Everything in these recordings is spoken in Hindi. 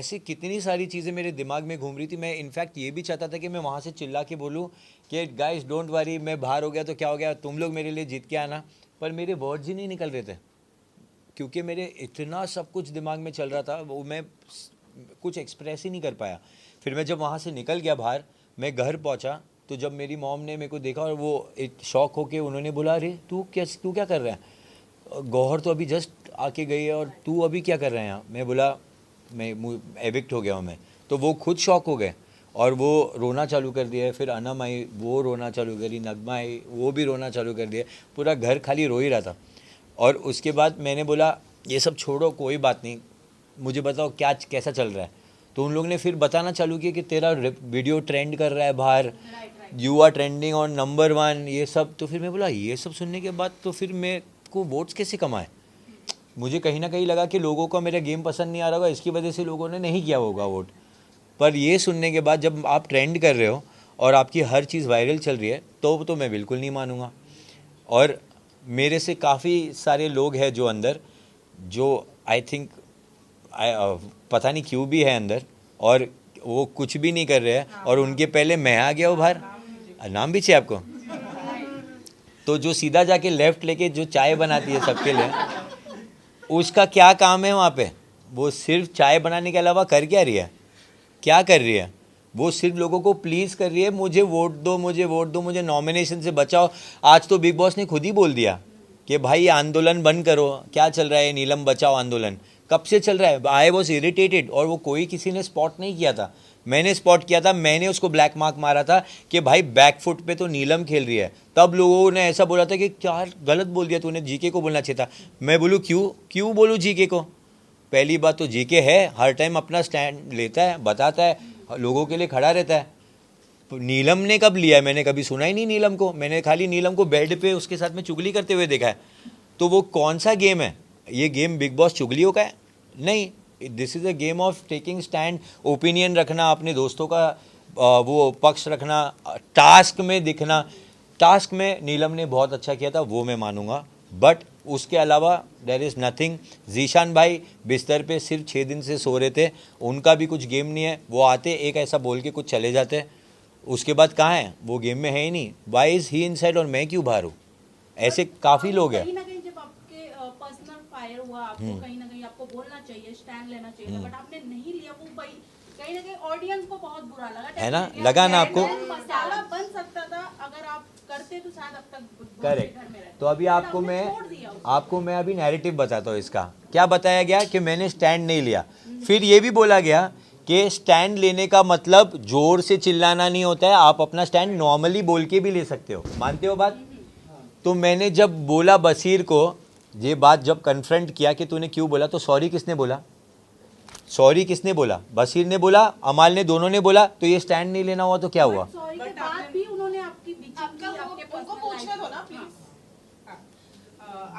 ऐसी कितनी सारी चीज़ें मेरे दिमाग में घूम रही थी। मैं इनफैक्ट ये भी चाहता था कि मैं वहाँ से चिल्ला के बोलूँ कि गाइस डोंट वरी, मैं बाहर हो गया तो क्या हो गया, तुम लोग मेरे लिए जीत के आना। पर मेरे वर्ड्स ही नहीं निकल रहे थे, क्योंकि मेरे इतना सब कुछ दिमाग में चल रहा था, वो मैं कुछ एक्सप्रेस ही नहीं कर पाया। फिर मैं जब वहाँ से निकल गया बाहर, मैं घर पहुँचा, तो जब मेरी मॉम ने मेरे को देखा और वो एक शॉक होके उन्होंने बोला, अरे तू क्या कर रहा है, गौहर तो अभी जस्ट आके गई है और तू अभी क्या कर रहे हैं यहाँ। मैं बोला मैं एविक्ट हो गया हूँ मैं। तो वो खुद शॉक हो गए और वो रोना चालू कर दिया। फिर अनम आई, वो रोना चालू करी, नगमा आई, वो भी रोना चालू कर दिया। पूरा घर खाली रो ही रहा था। और उसके बाद मैंने बोला ये सब छोड़ो, कोई बात नहीं, मुझे बताओ क्या कैसा चल रहा है। तो उन लोगों ने फिर बताना चालू किया कि तेरा वीडियो ट्रेंड कर रहा है बाहर, you are trending on number 1, ये सब। तो फिर मैं बोला ये सब सुनने के बाद तो फिर मेरे को वोट्स कैसे कमाए। मुझे कहीं ना कहीं लगा कि लोगों को मेरा गेम पसंद नहीं आ रहा होगा, इसकी वजह से लोगों ने नहीं किया होगा वोट। पर ये सुनने के बाद जब आप ट्रेंड कर रहे हो और आपकी हर चीज़ वायरल चल रही है तो मैं बिल्कुल नहीं मानूंगा। और मेरे से काफ़ी सारे लोग हैं जो अंदर, जो आई थिंक पता नहीं क्यों भी है अंदर, और वो कुछ भी नहीं कर रहे हैं, और उनके पहले मैं आ गया हूँ बाहर। नाम भी चाहिए आपको? तो जो सीधा जाके लेफ्ट लेके जो चाय बनाती है सबके लिए, उसका क्या काम है वहाँ पे? वो सिर्फ चाय बनाने के अलावा कर क्या रही है, क्या कर रही है? वो सिर्फ लोगों को प्लीज़ कर रही है, मुझे वोट दो, मुझे वोट दो, मुझे नॉमिनेशन से बचाओ। आज तो बिग बॉस ने खुद ही बोल दिया कि भाई आंदोलन बंद करो। क्या चल रहा है नीलम बचाओ आंदोलन, कब से चल रहा है? I was irritated. और वो कोई किसी ने स्पॉट नहीं किया था, मैंने स्पॉट किया था, मैंने उसको ब्लैक मार्क मारा था कि भाई बैकफुट पे तो नीलम खेल रही है। तब लोगों ने ऐसा बोला था कि क्या गलत बोल दिया तूने, जीके को बोलना चाहिए था। मैं बोलूँ क्यों बोलूँ जीके को? पहली बात तो जीके है, हर टाइम अपना स्टैंड लेता है, बताता है, लोगों के लिए खड़ा रहता है। नीलम ने कब लिया है? मैंने कभी सुना ही नहीं नीलम को। मैंने खाली नीलम को बेड पे उसके साथ में चुगली करते हुए देखा है। तो वो कौन सा गेम है? ये गेम बिग बॉस चुगलियों का है? नहीं, this is a game of taking stand, opinion रखना, अपने दोस्तों का वो पक्ष रखना, टास्क में दिखना। टास्क में नीलम ने बहुत अच्छा किया था, वो मैं मानूंगा, बट उसके अलावा देयर इज़ नथिंग। जीशान भाई बिस्तर पे सिर्फ 6 दिन से सो रहे थे, उनका भी कुछ गेम नहीं है। वो आते एक ऐसा बोल के कुछ चले जाते, उसके बाद कहाँ है? वो गेम में है ही नहीं। वाई इज़ ही इनसाइड और मैं क्यों बाहर हूँ? ऐसे काफ़ी लोग हैं। कहीं ना कहीं जब आपके पर्सनल फायर हुआ, आपको कहीं ना कहीं आपको बोलना चाहिए, स्टैंड लेना चाहिए था, बट आपने नहीं लिया। वो कहीं ना कहीं ऑडियंस को बहुत बुरा लगा, है ना? लगा ना आपको? मसाला बन सकता था अगर आप करते तो शायद अब तक करेक्ट। घर में रहते। तो अभी आपको मैं अभी नैरेटिव बताता हूँ इसका। क्या बताया गया कि मैंने स्टैंड नहीं लिया। फिर ये भी बोला गया कि स्टैंड लेने का मतलब जोर से चिल्लाना नहीं होता है, आप अपना स्टैंड नॉर्मली बोल के भी ले सकते हो। मानते हो बात? तो मैंने जब बोला बसीर को ये बात, जब कन्फ्रंट किया कि तूने क्यों बोला, तो सॉरी किसने बोला? सॉरी किसने बोला? बसीर ने बोला, अमाल ने, दोनों ने बोला। तो ये स्टैंड नहीं लेना हुआ तो क्या हुआ? सॉरी के बाद भी उन्होंने आपकी उनको पूछना दो ना प्लीज।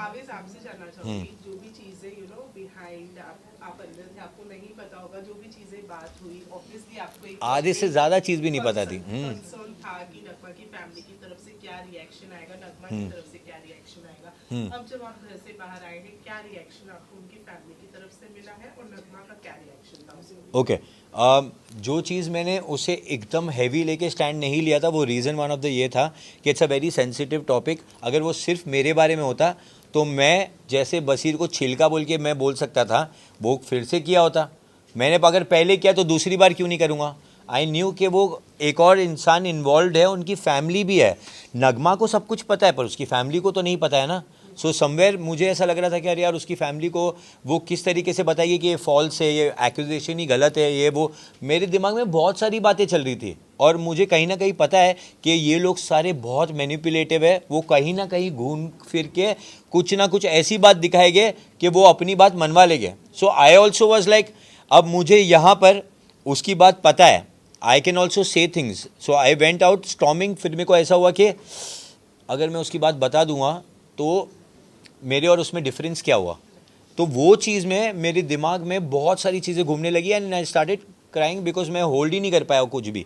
आवेश आपसे जानना चाहूंगी, जो भी चीजें बिहाइंड आप अंदर थे, आपको नहीं पता होगा, जो भी चीजें बात हुई, ऑब्वियसली आपको एक आधे से ज्यादा चीज भी नहीं पता थी। कंसर्न था कि नगमा की फैमिली की तरफ से क्या रिएक्शन आएगा, नगमा की तरफ से क्या रिएक्शन आएगा। अब जब आप घर से बाहर आए हैं, क्या रिएक्शन आपको उनकी फैमिली की तरफ से मिला है और नगमा का क्या रिएक्शन था उसे? ओके, जो चीज़ मैंने उसे एकदम हैवी लेके स्टैंड नहीं लिया था, वो रीज़न वन ऑफ द ये था कि it's a very sensitive topic. अगर वो सिर्फ मेरे बारे में होता तो मैं जैसे बसीर को छिलका बोल के मैं बोल सकता था, वो फिर से किया होता। मैंने अगर पहले किया तो दूसरी बार क्यों नहीं करूँगा? आई न्यू कि वो एक और इंसान इन्वॉल्व है, उनकी फैमिली भी है। नगमा को सब कुछ पता है पर उसकी फैमिली को तो नहीं पता है ना। सो समवेयर मुझे ऐसा लग रहा था कि अरे यार, उसकी फैमिली को वो किस तरीके से बताइए कि ये फॉल्स है, ये एक्यूजेशन ही गलत है, ये वो। मेरे दिमाग में बहुत सारी बातें चल रही थी और मुझे कहीं ना कहीं पता है कि ये लोग सारे बहुत मैनिपुलेटिव है। वो कहीं ना कहीं घूम फिर के कुछ ना कुछ ऐसी बात दिखाएंगे कि वो अपनी बात मनवा लेंगे। सो आई ऑल्सो वॉज लाइक, अब मुझे यहाँ पर उसकी बात पता है, I can also say things. So I went out storming. फिर मेरे को ऐसा हुआ कि अगर मैं उसकी बात बता दूंगा तो मेरे और उसमें डिफरेंस क्या हुआ। तो वो चीज़ में मेरे दिमाग में बहुत सारी चीज़ें घूमने लगी and I started crying because मैं होल्ड ही नहीं कर पाया कुछ भी।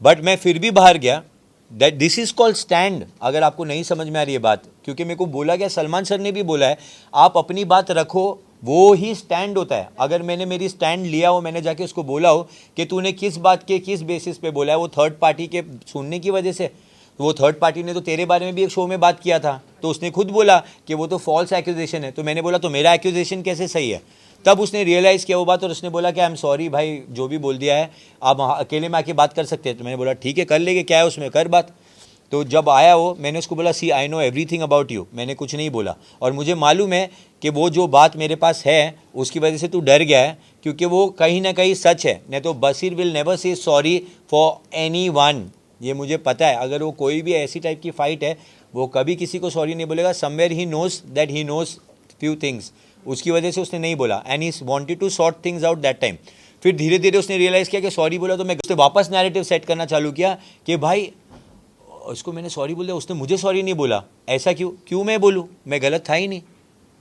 बट मैं फिर भी बाहर गया। That this is called stand. अगर आपको नहीं समझ में आ रही है बात, क्योंकि मेरे को बोला गया, सलमान सर ने भी बोला है, आप अपनी बात रखो वो ही स्टैंड होता है। अगर मैंने मेरी स्टैंड लिया हो, मैंने जाके उसको बोला हो कि तूने किस बात के किस बेसिस पे बोला है, वो थर्ड पार्टी के सुनने की वजह से, वो थर्ड पार्टी ने तो तेरे बारे में भी एक शो में बात किया था, तो उसने खुद बोला कि वो तो फॉल्स एक्यूजेशन है। तो मैंने बोला तो मेरा एक्यूजेशन कैसे सही है? तब उसने रियलाइज़ किया वो बात और उसने बोला कि आई एम सॉरी भाई, जो भी बोल दिया है आप अकेले में आके बात कर सकते हैं। तो मैंने बोला ठीक है कर लेंगे, क्या है उसमें, कर बात। तो जब आया वो, मैंने उसको बोला see I know everything about you, मैंने कुछ नहीं बोला और मुझे मालूम है कि वो जो बात मेरे पास है उसकी वजह से तू डर गया है, क्योंकि वो कहीं ना कहीं सच है। नहीं तो Bashir will never say sorry for any one, ये मुझे पता है। अगर वो कोई भी ऐसी टाइप की फाइट है, वो कभी किसी को सॉरी नहीं बोलेगा। Somewhere he knows that he knows few things, उसकी वजह से उसने नहीं बोला and he wanted to sort things out that time. फिर धीरे धीरे उसने रियलाइज़ किया कि सॉरी बोला, तो मैं उसने वापस नैरेटिव सेट करना चालू किया कि भाई उसको मैंने सॉरी बोल दिया, उसने मुझे सॉरी नहीं बोला, ऐसा क्यों मैं बोलूँ, मैं गलत था ही नहीं।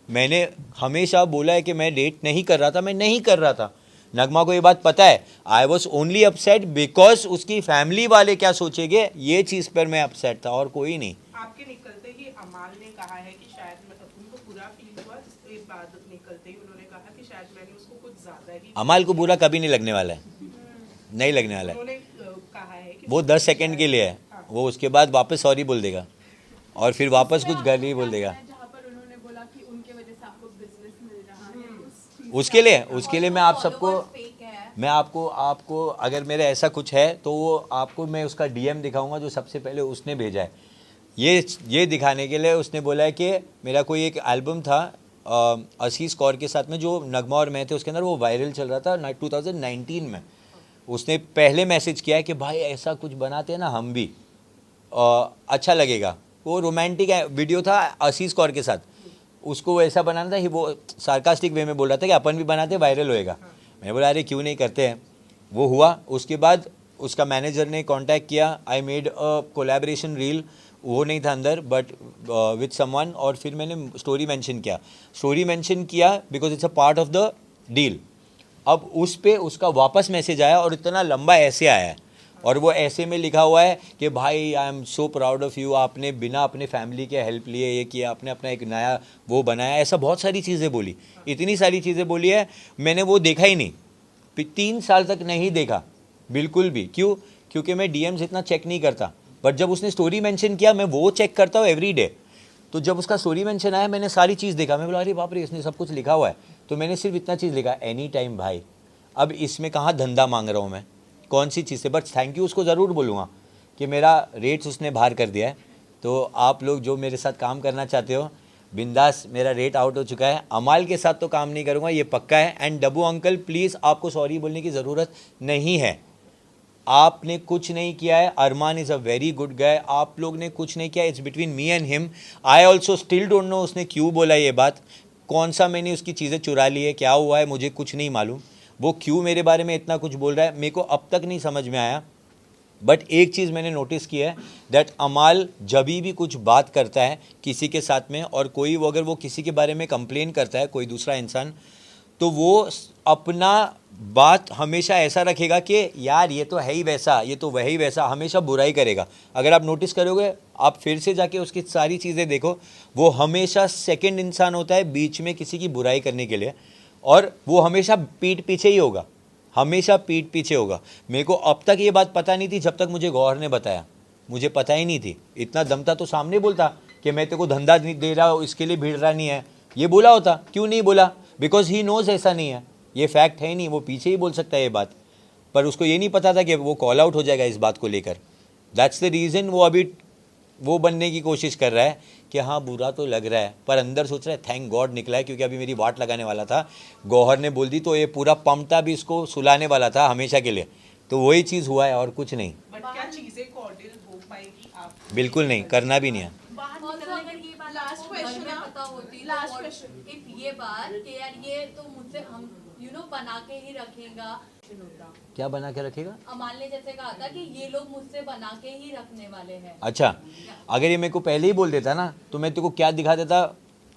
मैंने हमेशा बोला है कि मैं डेट नहीं कर रहा था, मैं नहीं कर रहा था। नगमा को ये बात पता है। I was only upset because उसकी फैमिली वाले क्या सोचेंगे, ये चीज़ पर मैं अपसेट था और कोई नहीं। आपके निकलते ही अमाल ने कहा है कि शायद उनको बुरा फील हुआ, इसके बाद निकलते ही उन्होंने कहा कि शायद मैंने उसको कुछ ज्यादा ही। अमाल को बुरा कभी नहीं लगने वाला है, नहीं लगने वाला है। उन्होंने कहा है कि वो 10 सेकंड के लिए है, वो उसके बाद वापस सॉरी बोल देगा और फिर वापस कुछ गाली बोल देगा। जहाँ पर उन्होंने बोला कि उनके वजह से आपको बिजनेस मिल रहा है, उसके लिए मैं आप सबको, मैं आपको अगर मेरा ऐसा कुछ है तो वो आपको मैं उसका डीएम दिखाऊंगा जो सबसे पहले उसने भेजा है। ये दिखाने के लिए उसने बोला है कि मेरा कोई एक एल्बम था असीस कौर के साथ में, जो नगमा और मैं थे, उसके अंदर वो वायरल चल रहा था 2019 में। उसने पहले मैसेज किया है कि भाई ऐसा कुछ बनाते हैं ना हम भी, अच्छा लगेगा। वो रोमांटिक वीडियो था असीस कौर के साथ, उसको ऐसा बनाना था, वो सार्कास्टिक वे में बोल रहा था कि अपन भी बनाते, वायरल होएगा। मैंने बोला अरे क्यों नहीं करते हैं, वो हुआ। उसके बाद उसका मैनेजर ने कांटेक्ट किया, I made a collaboration reel, वो नहीं था अंदर बट विथ समवन, और फिर मैंने स्टोरी मेंशन किया because it's a part of the deal. अब उस पे उसका वापस मैसेज आया और इतना लंबा ऐसे आया है, और वो ऐसे में लिखा हुआ है कि भाई I am so proud of you, आपने बिना अपने फैमिली के हेल्प लिए ये किया, आपने अपना एक नया वो बनाया, ऐसा बहुत सारी चीज़ें बोली, इतनी सारी चीज़ें बोली है। मैंने वो देखा ही नहीं, 3 साल तक नहीं देखा बिल्कुल भी। क्यों? क्योंकि मैं डीएम्स इतना चेक नहीं करता, बट जब उसने स्टोरी मेंशन किया मैं वो चेक करता हूँ एवरी डे। तो जब उसका स्टोरी मेंशन आया मैंने सारी चीज़ देखा, मैं बोला अरे बाप रे इसने सब कुछ लिखा हुआ है। तो मैंने सिर्फ इतना चीज़ लिखा, एनी टाइम भाई, अब इसमें कहाँ धंधा मांग रहा हूँ मैं, कौन सी चीज़ से, बट थैंक यू उसको ज़रूर बोलूँगा कि मेरा रेट्स उसने बाहर कर दिया है। तो आप लोग जो मेरे साथ काम करना चाहते हो बिंदास, मेरा रेट आउट हो चुका है। अमाल के साथ तो काम नहीं करूँगा, ये पक्का है। एंड डब्बू अंकल प्लीज़ आपको सॉरी बोलने की ज़रूरत नहीं है, आपने कुछ नहीं किया है। Armaan is a very good guy, आप लोग ने कुछ नहीं किया, it's between me and him. I also still don't know उसने क्यों बोला ये बात, कौन सा मैंने उसकी चीज़ें चुरा ली है, क्या हुआ है मुझे कुछ नहीं मालूम, वो क्यों मेरे बारे में इतना कुछ बोल रहा है मेरे को अब तक नहीं समझ में आया। बट एक चीज़ मैंने नोटिस की है दैट अमाल जब भी कुछ बात करता है किसी के साथ में, और कोई वो अगर वो किसी के बारे में कंप्लेन करता है कोई दूसरा इंसान, तो वो अपना बात हमेशा ऐसा रखेगा कि यार ये तो है ही वैसा, ये तो वही वैसा, हमेशा बुराई करेगा। अगर आप नोटिस करोगे, आप फिर से जाके उसकी सारी चीज़ें देखो, वो हमेशा सेकंड इंसान होता है बीच में किसी की बुराई करने के लिए, और वो हमेशा पीठ पीछे ही होगा, हमेशा पीठ पीछे होगा। मेरे को अब तक ये बात पता नहीं थी जब तक मुझे गौहर ने बताया, मुझे पता ही नहीं थी। इतना दम था तो सामने बोलता कि मैं तेरे को धंधा नहीं दे रहा, इसके लिए भीड़ रहा नहीं है, ये बोला होता। क्यों नहीं बोला? बिकॉज ही नोज ऐसा नहीं है, ये फैक्ट है ही नहीं, वो पीछे ही बोल सकता है ये बात, पर उसको ये नहीं पता था कि वो कॉल आउट हो जाएगा इस बात को लेकर। दैट्स द रीज़न वो अभी वो बनने की कोशिश कर रहा है कि हाँ बुरा तो लग रहा है, पर अंदर सोच रहा है थैंक गॉड निकला है, क्योंकि अभी मेरी वाट लगाने वाला था, गौहर ने बोल दी तो ये पूरा पंपटा भी इसको सुलाने वाला था हमेशा के लिए। तो वही चीज़ हुआ है और कुछ नहीं। बट क्या चीजें कॉर्डियल हो पाएगी आप? बिल्कुल नहीं, करना भी नहीं है। बाहर Also, निकलने अगर के ये बात लास्ट आपको घर क्वेश्चन में पता होती लास्ट तो क्वेश्चन if ये बात कि यार ये तो मुझसे हम बना के ही रखेगा होता। क्या बना के रखेगा? अमाल ने जैसे कहा था कि ये लोग मुझसे बना के ही रखने वाले हैं। अच्छा, अगर ये मेरे को पहले ही बोल देता ना तो मैं तेरे को क्या दिखा देता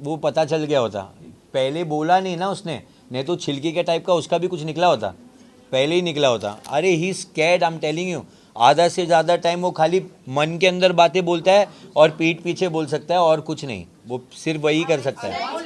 वो पता चल गया होता। पहले बोला नहीं ना उसने, नहीं तो छिलके के टाइप का उसका भी कुछ निकला होता, पहले ही निकला होता। अरे he scared, I am telling you. आधा से ज़्यादा टाइम वो खाली मन के अंदर बातें बोलता है और पीठ पीछे बोल सकता है और कुछ नहीं, वो सिर्फ वही कर सकता है।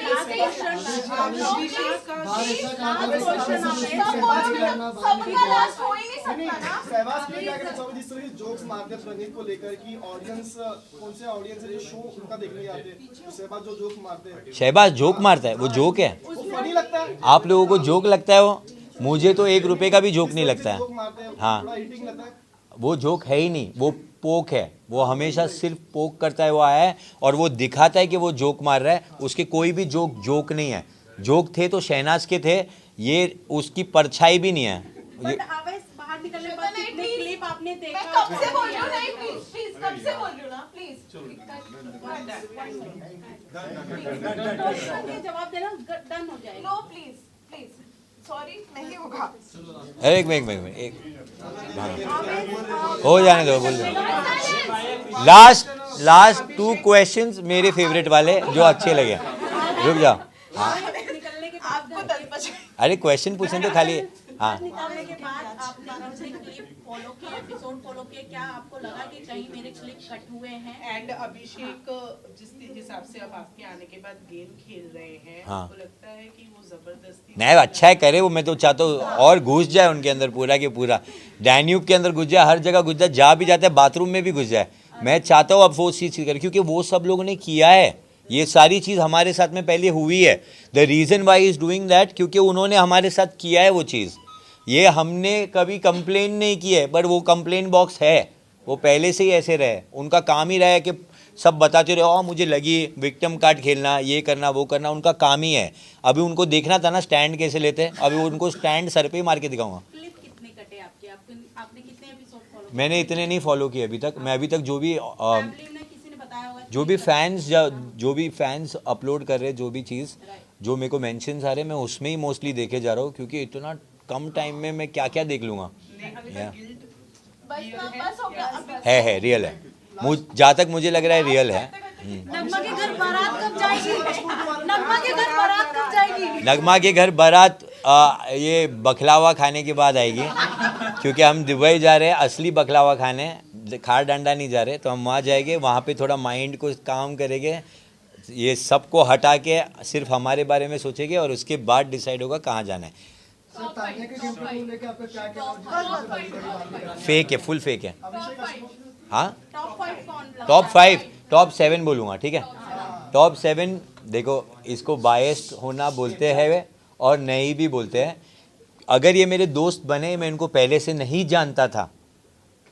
सहवाज के क्या कहना चाहोगे जिस तरह की जोक्स मारते हैं प्रणीत को लेकर कि ऑडियंस कौन से ऑडियंस है शो उनका देखने आते हैं, सहवाज जो जोक मारते हैं शहबाज जोक मारता है, वो जोक है? वो फनी लगता है, आप लोगों को जोक लगता है वो? मुझे तो 1 रुपए का भी जोक नहीं लगता है। जोक मारते हैं हाँ। थोड़ा हिटिंग लगता है। वो जोक है ही नहीं, वो पोक है। वो हमेशा सिर्फ पोक करता है, वो आया है और वो दिखाता है कि वो जोक मार रहा है। उसके कोई भी जोक नहीं है। जोक थे तो शहनाज के थे, ये उसकी परछाई भी नहीं है। बट आवेश बाहर निकलने के बाद कितने क्लिप आपने देखा? मैं कब से बोल रही हूँ, नहीं प्लीज कब से बोल रही हूँ ना, प्लीज जवाब देना, डन हो जाएगा। नो प्लीज प्लीज सॉरी नहीं होगा। एक मिनट हो जाने दो, बोल दो। लास्ट 2 क्वेश्चंस मेरे फेवरेट वाले जो अच्छे लगे, रुक जाओ। निकलने के बाद आपको तल पच अरे क्वेश्चन पूछने तो खाली। हाँ, निकलने के बाद आपने अपने क्लिप फॉलो किए, एपिसोड फॉलो किए, क्या आपको लगा कि कहीं मेरे क्लिप कट हुए हैं? एंड अभिषेक जिस हिसाब से अब आपके आने के बाद गेम खेल रहे हैं, हाँ। आपको लगता है कि वो जबरदस्ती नहीं अच्छा है, करे वो। मैं तो चाहता हूँ और घुस जाए उनके अंदर पूरा के पूरा, डैन्यूब के अंदर घुस जाए, हर जगह घुस जाए, जहाँ भी जाता है बाथरूम में भी घुस जाए। मैं चाहता हूँ अब वो चीज़ करे, क्योंकि वो सब लोगों ने किया है। ये सारी चीज़ हमारे साथ में पहले हुई है। The reason why is doing that, क्योंकि उन्होंने हमारे साथ किया है वो चीज़। ये हमने कभी कंप्लेन नहीं की है, पर वो कंप्लेन बॉक्स है, वो पहले से ही ऐसे रहे। उनका काम ही रहा है कि सब बताते रहे, मुझे लगी विक्टिम कार्ड खेलना, ये करना वो करना, उनका काम ही है। अभी उनको देखना था ना स्टैंड कैसे लेते हैं, अभी उनको स्टैंड सर पे ही मार के दिखाऊंगा। क्लिप कितने कटे आपके? आपने कितने एपिसोड फॉलो? मैंने इतने नहीं फॉलो किए अभी तक। मैं अभी तक जो भी फैमिली ने किसी ने बताया होगा? जो भी फैंस अपलोड कर रहे हैं, जो भी चीज़ जो मेरे को मेंशंस आ रहे हैं, मैं उसमें ही मोस्टली देखे जा रहा हूँ, क्योंकि इतना कम टाइम में मैं क्या क्या देख लूँगा। बस हो गया अब है रियल है। जहाँ तक मुझे लग रहा है रियल है। नगमा के घर बारात कब जाएगी? नगमा के घर बारात कब जाएगी? नगमा के घर बारात ये बखलावा खाने के बाद आएगी, क्योंकि हम दुबई जा रहे हैं असली बखलावा खाने, खार डंडा नहीं जा रहे। तो हम वहाँ जाएंगे, वहाँ पे थोड़ा माइंड को काम करेंगे, ये सबको हटा के सिर्फ हमारे बारे में सोचेंगे और उसके बाद डिसाइड होगा कहाँ जाना है। फेक है, फुल फेक है। हाँ, टॉप 5 कौन लगा? टॉप 5 टॉप 7 बोलूँगा, ठीक है? टॉप 7 देखो, इसको बायस्ड होना बोलते हैं और नहीं भी बोलते हैं। अगर ये मेरे दोस्त बने, मैं इनको पहले से नहीं जानता था,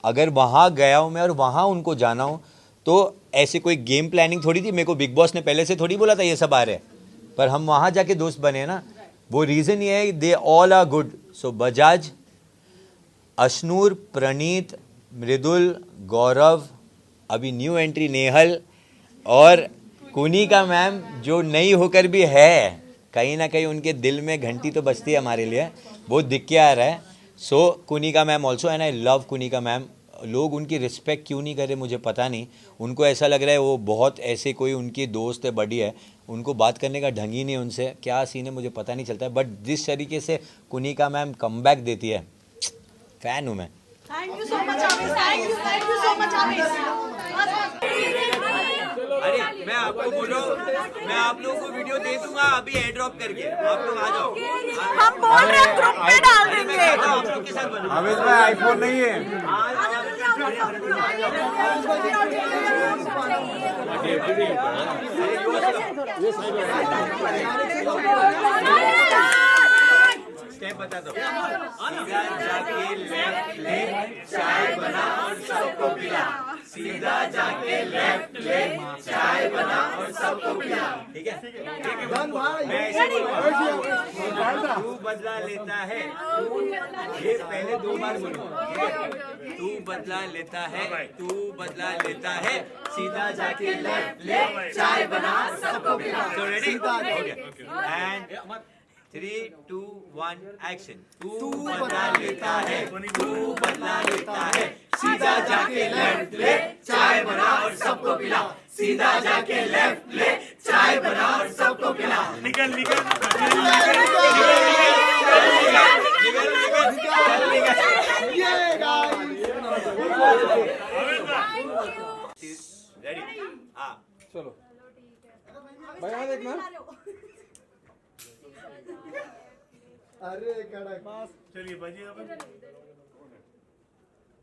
अगर वहाँ गया हूँ मैं और वहाँ उनको जाना हूँ, तो ऐसे कोई गेम प्लानिंग थोड़ी थी। मेरे को बिग बॉस ने पहले से थोड़ी बोला था ये सब आ रहे हैं, पर हम वहाँ जाके दोस्त बने ना। वो रीज़न ये है, दे ऑल आर गुड। सो बजाज, अशनूर, प्रणीत, मृदुल, गौरव, अभी न्यू एंट्री नेहल और कुनिका मैम, जो नई होकर भी है, कहीं ना कहीं उनके दिल में घंटी तो बजती है हमारे लिए, वो दिख के आ रहा है। So Kunika ma'am also, and I love Kunika ma'am. लोग उनकी रिस्पेक्ट क्यों नहीं करे मुझे पता नहीं। उनको ऐसा लग रहा है वो बहुत ऐसे कोई उनकी दोस्त है, बड़ी है, उनको बात करने का ढंग ही नहीं उनसे। क्या सीन है मुझे पता नहीं चलता है, बट जिस तरीके से कुनिका मैम कमबैक देती है, फ़ैन हूँ मैं। थैंक यू सो मच आवेश, थैंक यू सो मच आवेश। अरे मैं आपको बोलो, मैं आप लोगों को वीडियो दे दूंगा अभी एयर ड्रॉप करके, आप लोग आ जाओ। हम बोल रहे हैं ग्रुप में डाल देंगे। आप लोग के साथ बनो। अवेश भाई आईफोन नहीं है। स्टेप बता दो। सीधा जाके लेफ्ट ले, चाय बना और सबको पिला। सीधा जाके लेफ्ट ले, चाय बना और सबको पिला। ठीक है? मैं ऐसे बोलूंगा, तू बदला लेता है, ये पहले 2 बार बोलो। तू बदला लेता है, तू बदला लेता है, सीधा जाके लेफ्ट ले, चाय बना सबको पिला। So ready? Okay. And 3, 2, 1 action. तू बदला लेता है, तू बदला लेता है, सीधा जाके लेफ्ट ले, चाय बना और सबको पिला। सीधा जाके लेफ्ट ले, चाय बना और सबको पिला। निकल निकल रेडी? हाँ चलो भाई यहाँ देखना। अरे कड़क चलिए भाजी यहाँ पे